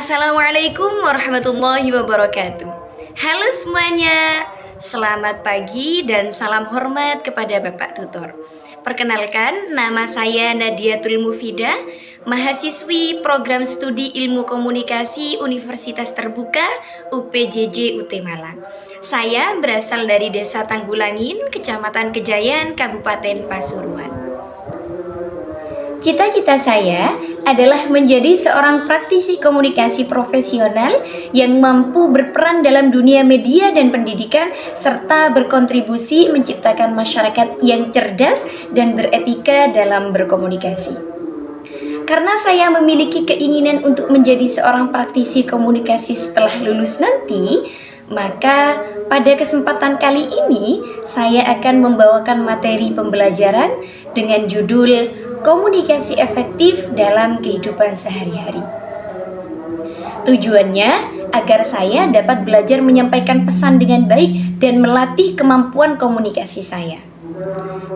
Assalamualaikum warahmatullahi wabarakatuh. Halo semuanya, selamat pagi dan salam hormat kepada Bapak Tutor. Perkenalkan, nama saya Nadiatul Mufidah, mahasiswi program studi Ilmu Komunikasi Universitas Terbuka UPJJ UT Malang. Saya berasal dari Desa Tanggulangin, Kecamatan Kejayan, Kabupaten Pasuruan. Cita-cita saya adalah menjadi seorang praktisi komunikasi profesional yang mampu berperan dalam dunia media dan pendidikan serta berkontribusi menciptakan masyarakat yang cerdas dan beretika dalam berkomunikasi. Karena saya memiliki keinginan untuk menjadi seorang praktisi komunikasi setelah lulus nanti, maka pada kesempatan kali ini saya akan membawakan materi pembelajaran dengan judul Komunikasi Efektif dalam Kehidupan Sehari-hari. Tujuannya agar saya dapat belajar menyampaikan pesan dengan baik dan melatih kemampuan komunikasi saya.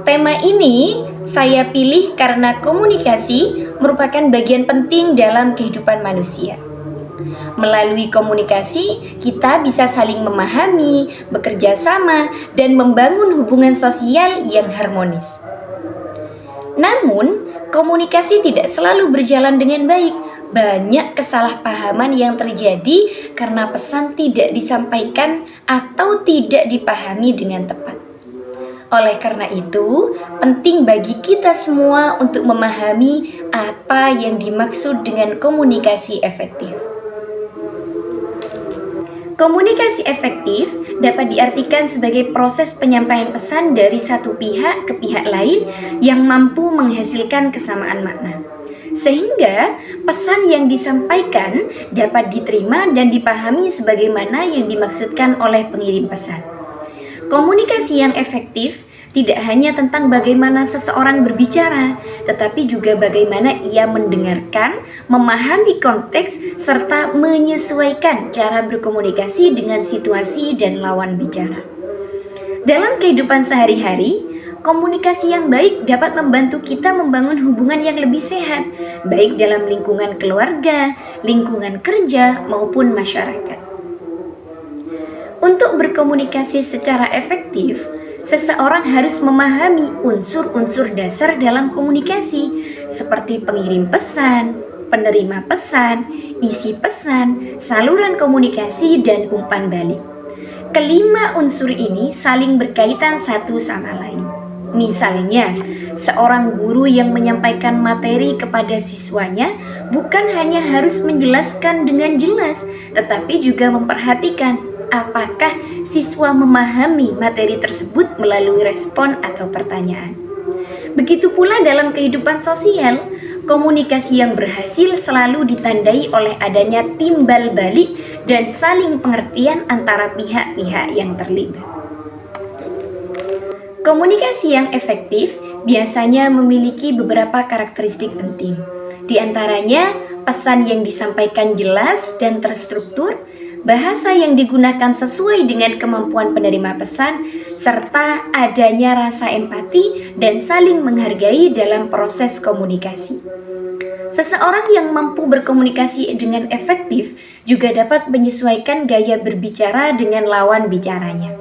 Tema ini saya pilih karena komunikasi merupakan bagian penting dalam kehidupan manusia. Melalui komunikasi, kita bisa saling memahami, bekerja sama, dan membangun hubungan sosial yang harmonis. Namun, komunikasi tidak selalu berjalan dengan baik. Banyak kesalahpahaman yang terjadi karena pesan tidak disampaikan atau tidak dipahami dengan tepat. Oleh karena itu, penting bagi kita semua untuk memahami apa yang dimaksud dengan komunikasi efektif. Komunikasi efektif dapat diartikan sebagai proses penyampaian pesan dari satu pihak ke pihak lain yang mampu menghasilkan kesamaan makna. Sehingga pesan yang disampaikan dapat diterima dan dipahami sebagaimana yang dimaksudkan oleh pengirim pesan. Komunikasi yang efektif tidak hanya tentang bagaimana seseorang berbicara, tetapi juga bagaimana ia mendengarkan, memahami konteks, serta menyesuaikan cara berkomunikasi dengan situasi dan lawan bicara. Dalam kehidupan sehari-hari, komunikasi yang baik dapat membantu kita membangun hubungan yang lebih sehat, baik dalam lingkungan keluarga, lingkungan kerja, maupun masyarakat. Untuk berkomunikasi secara efektif, seseorang harus memahami unsur-unsur dasar dalam komunikasi seperti pengirim pesan, penerima pesan, isi pesan, saluran komunikasi, dan umpan balik. Kelima unsur ini saling berkaitan satu sama lain. Misalnya, seorang guru yang menyampaikan materi kepada siswanya bukan hanya harus menjelaskan dengan jelas, tetapi juga memperhatikan apakah siswa memahami materi tersebut melalui respon atau pertanyaan. Begitu pula dalam kehidupan sosial, komunikasi yang berhasil selalu ditandai oleh adanya timbal balik dan saling pengertian antara pihak-pihak yang terlibat. Komunikasi yang efektif biasanya memiliki beberapa karakteristik penting. Di antaranya, pesan yang disampaikan jelas dan terstruktur, bahasa yang digunakan sesuai dengan kemampuan penerima pesan, serta adanya rasa empati dan saling menghargai dalam proses komunikasi. Seseorang yang mampu berkomunikasi dengan efektif juga dapat menyesuaikan gaya berbicara dengan lawan bicaranya.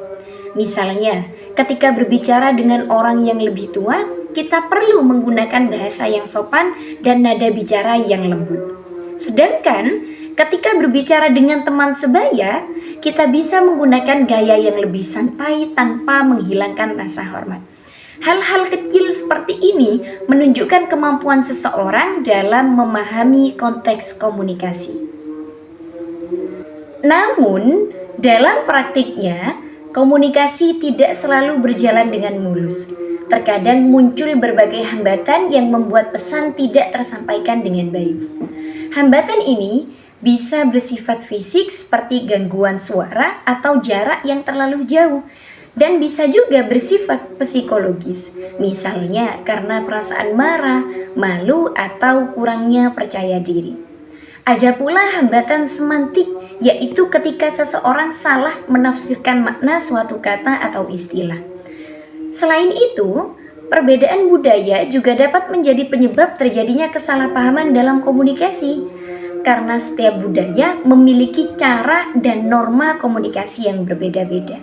Misalnya, ketika berbicara dengan orang yang lebih tua, kita perlu menggunakan bahasa yang sopan dan nada bicara yang lembut. Sedangkan ketika berbicara dengan teman sebaya, kita bisa menggunakan gaya yang lebih santai tanpa menghilangkan rasa hormat. Hal-hal kecil seperti ini menunjukkan kemampuan seseorang dalam memahami konteks komunikasi. Namun, dalam praktiknya, komunikasi tidak selalu berjalan dengan mulus. Terkadang muncul berbagai hambatan yang membuat pesan tidak tersampaikan dengan baik. Hambatan ini bisa bersifat fisik seperti gangguan suara atau jarak yang terlalu jauh, dan bisa juga bersifat psikologis, misalnya karena perasaan marah, malu, atau kurangnya percaya diri. Ada pula hambatan semantik, yaitu ketika seseorang salah menafsirkan makna suatu kata atau istilah. Selain itu, perbedaan budaya juga dapat menjadi penyebab terjadinya kesalahpahaman dalam komunikasi. karena setiap budaya memiliki cara dan norma komunikasi yang berbeda-beda.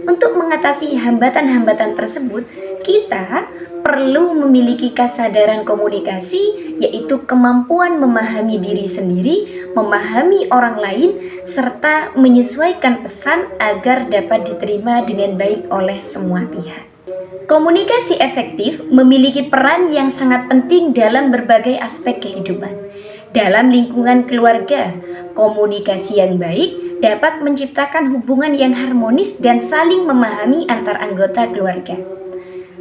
Untuk mengatasi hambatan-hambatan tersebut, kita perlu memiliki kesadaran komunikasi, yaitu kemampuan memahami diri sendiri, memahami orang lain, serta menyesuaikan pesan agar dapat diterima dengan baik oleh semua pihak. Komunikasi efektif memiliki peran yang sangat penting dalam berbagai aspek kehidupan. Dalam lingkungan keluarga, komunikasi yang baik dapat menciptakan hubungan yang harmonis dan saling memahami antar anggota keluarga.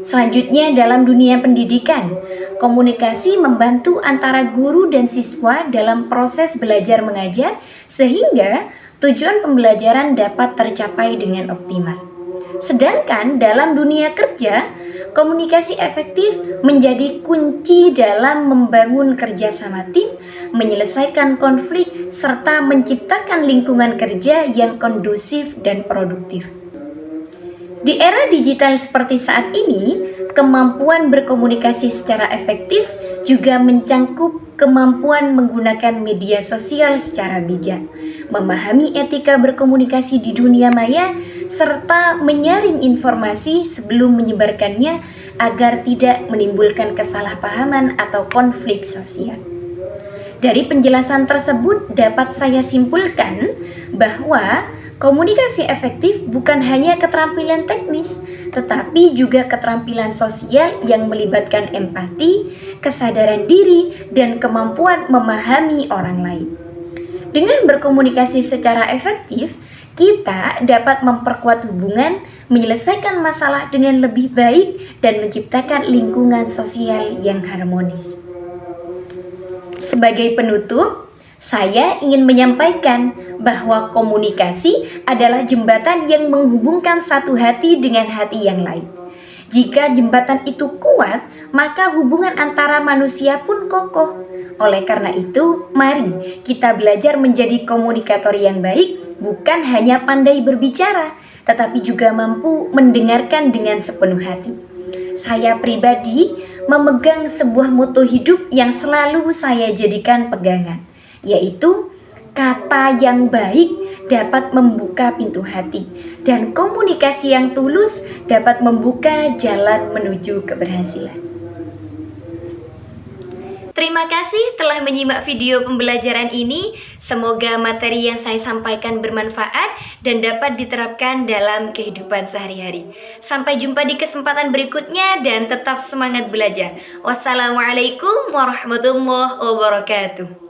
Selanjutnya, dalam dunia pendidikan, komunikasi membantu antara guru dan siswa dalam proses belajar mengajar sehingga tujuan pembelajaran dapat tercapai dengan optimal. Sedangkan dalam dunia kerja, komunikasi efektif menjadi kunci dalam membangun kerjasama tim, menyelesaikan konflik, serta menciptakan lingkungan kerja yang kondusif dan produktif. Di era digital seperti saat ini, kemampuan berkomunikasi secara efektif juga mencangkup kemampuan menggunakan media sosial secara bijak, memahami etika berkomunikasi di dunia maya, serta menyaring informasi sebelum menyebarkannya agar tidak menimbulkan kesalahpahaman atau konflik sosial. Dari penjelasan tersebut dapat saya simpulkan bahwa komunikasi efektif bukan hanya keterampilan teknis, tetapi juga keterampilan sosial yang melibatkan empati, kesadaran diri, dan kemampuan memahami orang lain. Dengan berkomunikasi secara efektif, kita dapat memperkuat hubungan, menyelesaikan masalah dengan lebih baik, dan menciptakan lingkungan sosial yang harmonis. Sebagai penutup, saya ingin menyampaikan bahwa komunikasi adalah jembatan yang menghubungkan satu hati dengan hati yang lain. Jika jembatan itu kuat, maka hubungan antara manusia pun kokoh. Oleh karena itu, mari kita belajar menjadi komunikator yang baik, bukan hanya pandai berbicara, tetapi juga mampu mendengarkan dengan sepenuh hati. Saya pribadi memegang sebuah moto hidup yang selalu saya jadikan pegangan, yaitu kata yang baik dapat membuka pintu hati dan komunikasi yang tulus dapat membuka jalan menuju keberhasilan. Terima kasih telah menyimak video pembelajaran ini. Semoga materi yang saya sampaikan bermanfaat dan dapat diterapkan dalam kehidupan sehari-hari. Sampai jumpa di kesempatan berikutnya dan tetap semangat belajar. Wassalamualaikum warahmatullahi wabarakatuh.